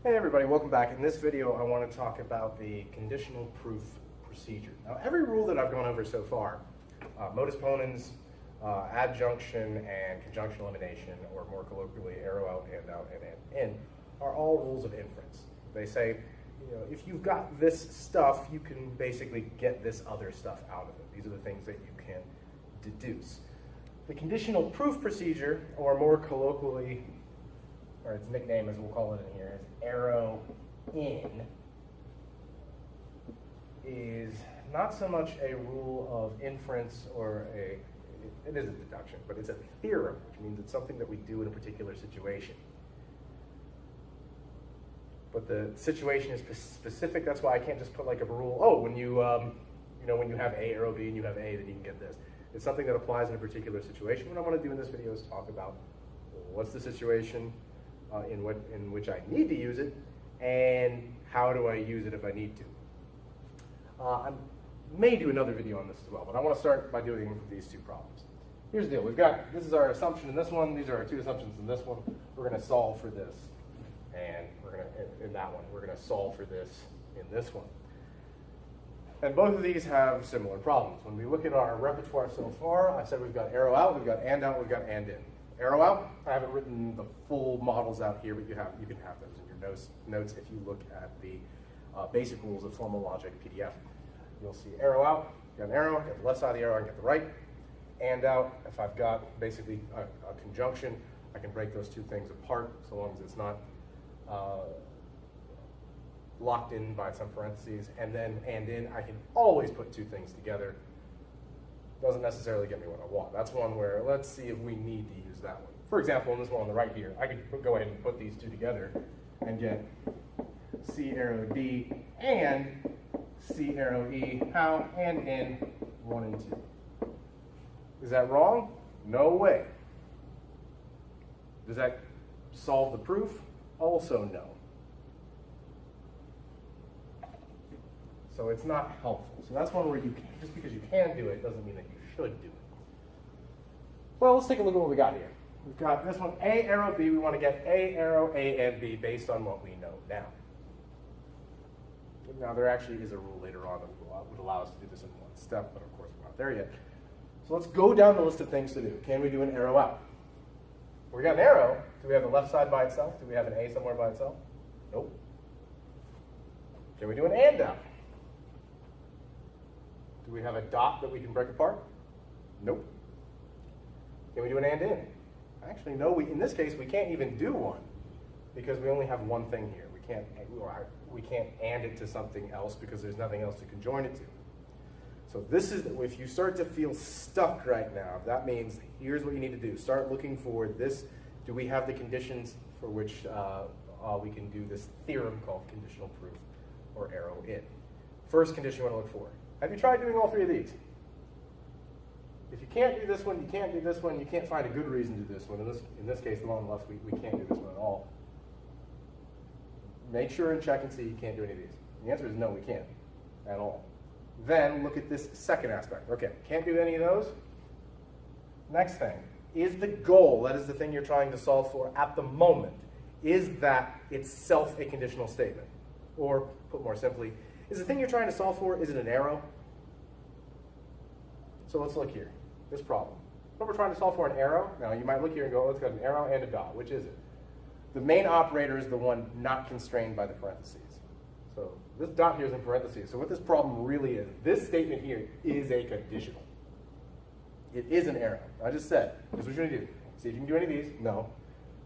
Hey everybody, welcome back. In this video I want to talk about the conditional proof procedure. Now every rule that I've gone over so far, modus ponens, adjunction, and conjunction elimination, or more colloquially arrow out, and in, are all rules of inference. They say, if you've got this stuff, you can basically get this other stuff out of it. These are the things that you can deduce. The conditional proof procedure, or more colloquially, or its nickname as we'll call it in here, is arrow in, is not so much a rule of inference or it is a deduction, but it's a theorem, which means it's something that we do in a particular situation. But the situation is specific. That's why I can't just put like a rule. Oh, when you when you have A arrow B and you have A, then you can get this. It's something that applies in a particular situation. What I want to do in this video is talk about what's the situation in which I need to use it, and how do I use it if I need to. I may do another video on this as well, but I want to start by doing these two problems. Here's the deal. This is our assumption in this one. These are our two assumptions in this one. We're going to solve for this, and we're going to, in that one, we're going to solve for this in this one. And both of these have similar problems. When we look at our repertoire so far, I said we've got arrow out, we've got and out, we've got and in. Arrow out, I haven't written the full models out here, but you can have those in your notes if you look at the basic rules of formal logic PDF. You'll see arrow out, got an arrow, get the left side of the arrow, I get the right. And out, if I've got basically a conjunction, I can break those two things apart so long as it's not locked in by some parentheses. And then and in, I can always put two things together. Doesn't necessarily get me what I want. That's one where, let's see if we need to use that one. For example, in this one on the right here, I could go ahead and put these two together and get C arrow D and C arrow E, how, and in 1 and 2. Is that wrong? No way. Does that solve the proof? Also no. So it's not helpful. So that's one where you can, just because you can do it doesn't mean that you should do it. Well, let's take a look at what we got here. We've got this one, A arrow B. We want to get A arrow A and B based on what we know now. Now there actually is a rule later on that would allow us to do this in one step, but of course we're not there yet. So let's go down the list of things to do. Can we do an arrow out? We got an arrow. Do we have the left side by itself? Do we have an A somewhere by itself? Nope. Can we do an and out? Do we have a dot that we can break apart? Nope. Can we do an and in? Actually, no. In this case, we can't even do one because we only have one thing here. We can't and it to something else because there's nothing else to conjoin it to. So this is, if you start to feel stuck right now, that means here's what you need to do. Start looking for this. Do we have the conditions for which we can do this theorem called conditional proof, or arrow in? First condition you want to look for. Have you tried doing all three of these? If you can't do this one, you can't do this one, you can't find a good reason to do this one. In this case, the one on the left, we can't do this one at all. Make sure and check and see you can't do any of these. The answer is no, we can't at all. Then look at this second aspect. Okay, can't do any of those. Next thing, is the goal, that is the thing you're trying to solve for at the moment, is that itself a conditional statement? Or, put more simply, is the thing you're trying to solve for, is it an arrow? So let's look here, this problem. What we're trying to solve for, an arrow. Now you might look here and go, let's got an arrow and a dot. Which is it? The main operator is the one not constrained by the parentheses. So this dot here is in parentheses. So what this problem really is, this statement here is a conditional. It is an arrow. I just said, this is what you're going to do. See if you can do any of these. No.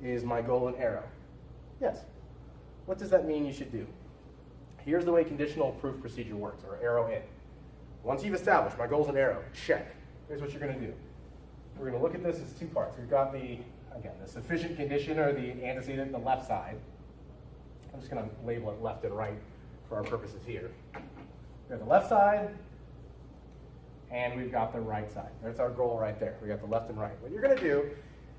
Is my goal an arrow? Yes. What does that mean you should do? Here's the way conditional proof procedure works, or arrow in. Once you've established my goal is an arrow, check. Here's what you're going to do. We're going to look at this as two parts. We've got the sufficient condition, or the antecedent, the left side. I'm just going to label it left and right for our purposes here. We have the left side, and we've got the right side. That's our goal right there. We got the left and right. What you're going to do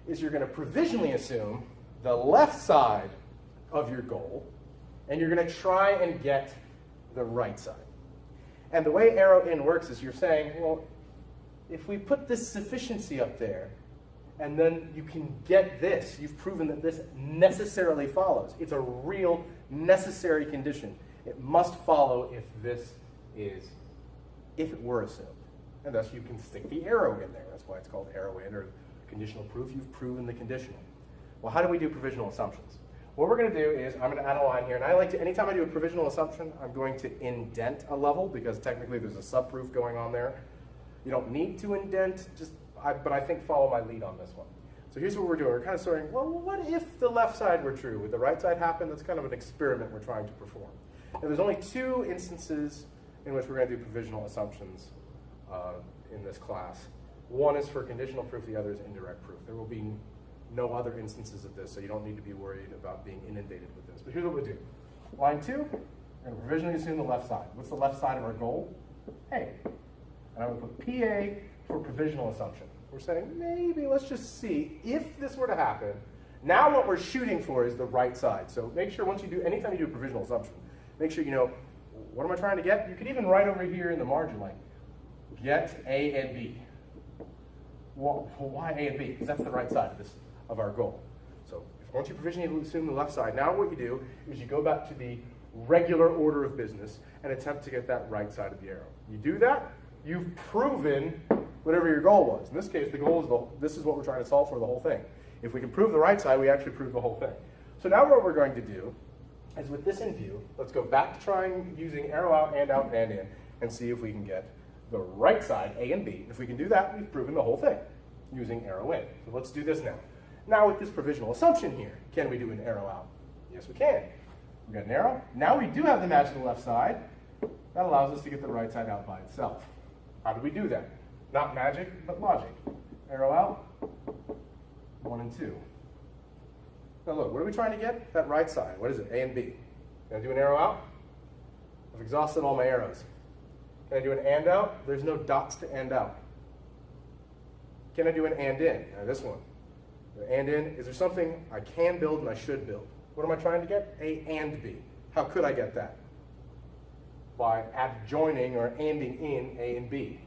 is you're going to provisionally assume the left side of your goal, and you're going to try and get the right side. And the way arrow in works is you're saying, well, if we put this sufficiency up there, and then you can get this. You've proven that this necessarily follows. It's a real necessary condition. It must follow if it were assumed. And thus you can stick the arrow in there. That's why it's called arrow in or conditional proof. You've proven the conditional. Well, how do we do provisional assumptions? What we're going to do is I'm going to add a line here, and I like to, anytime I do a provisional assumption, I'm going to indent a level because technically there's a subproof going on there. You don't need to indent, but I think follow my lead on this one. So here's what we're doing. We're kind of sorting, well, what if the left side were true? Would the right side happen? That's kind of an experiment we're trying to perform. And there's only two instances in which we're going to do provisional assumptions in this class. One is for conditional proof, the other is indirect proof. There will be no other instances of this, so you don't need to be worried about being inundated with this. But here's what we'll do. Line 2, we're going to provisionally assume the left side. What's the left side of our goal? A. And I'm going to put PA for provisional assumption. We're saying, maybe let's just see if this were to happen. Now what we're shooting for is the right side. So make sure anytime you do a provisional assumption, make sure you know, what am I trying to get? You could even write over here in the margin, like, get A and B. Well, why A and B? Because that's the right side of our goal. So once you provisionally assume the left side, now what you do is you go back to the regular order of business and attempt to get that right side of the arrow. You do that, you've proven whatever your goal was. In this case, the goal is this is what we're trying to solve for, the whole thing. If we can prove the right side, we actually prove the whole thing. So now what we're going to do is with this in view, let's go back to trying using arrow out, and in, and see if we can get the right side, A and B. If we can do that, we've proven the whole thing using arrow in. So let's do this now. Now with this provisional assumption here, can we do an arrow out? Yes, we can. We've got an arrow. Now we do have the match to the left side. That allows us to get the right side out by itself. How do we do that? Not magic, but logic. Arrow out, 1 and 2. Now look, what are we trying to get? That right side. What is it? A and B. Can I do an arrow out? I've exhausted all my arrows. Can I do an and out? There's no dots to and out. Can I do an and in? Now this one. The and in, is there something I can build and I should build? What am I trying to get? A and B. How could I get that? By adjoining or anding in A and B.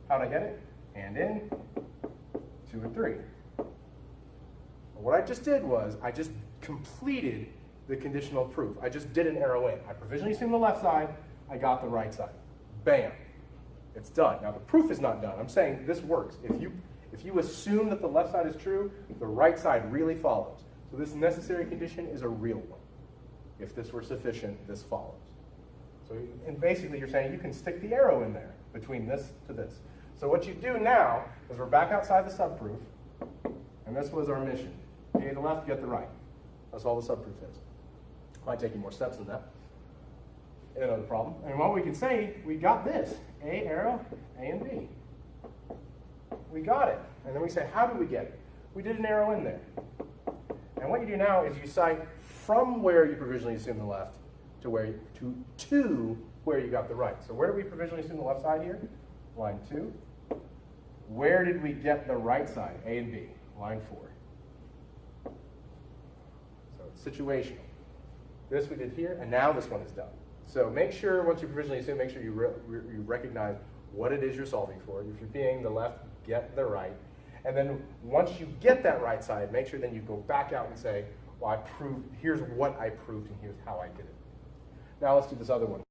How'd I get it? And in, 2 and 3. What I just did was, I just completed the conditional proof. I just did an arrow in. I provisionally assumed the left side, I got the right side. Bam. It's done. Now the proof is not done. I'm saying this works. If you assume that the left side is true, the right side really follows. So this necessary condition is a real one. If this were sufficient, this follows. So and basically you're saying you can stick the arrow in there between this to this. So what you do now is we're back outside the subproof, and this was our mission. Okay, the left, get the right. That's all the subproof is. Might take you more steps than that. Another problem. And what we can say, we got this. A arrow, A and B. We got it. And then we say, how do we get it? We did an arrow in there. And what you do now is you cite from where you provisionally assume the left to where you got the right. So where did we provisionally assume the left side here? Line 2. Where did we get the right side? A and B. Line 4. So it's situational. This we did here, and now this one is done. So make sure, once you provisionally assume, make sure you recognize what it is you're solving for. If you're being the left, get the right. And then once you get that right side, make sure then you go back out and say, well, here's what I proved and here's how I did it. Now let's do this other one.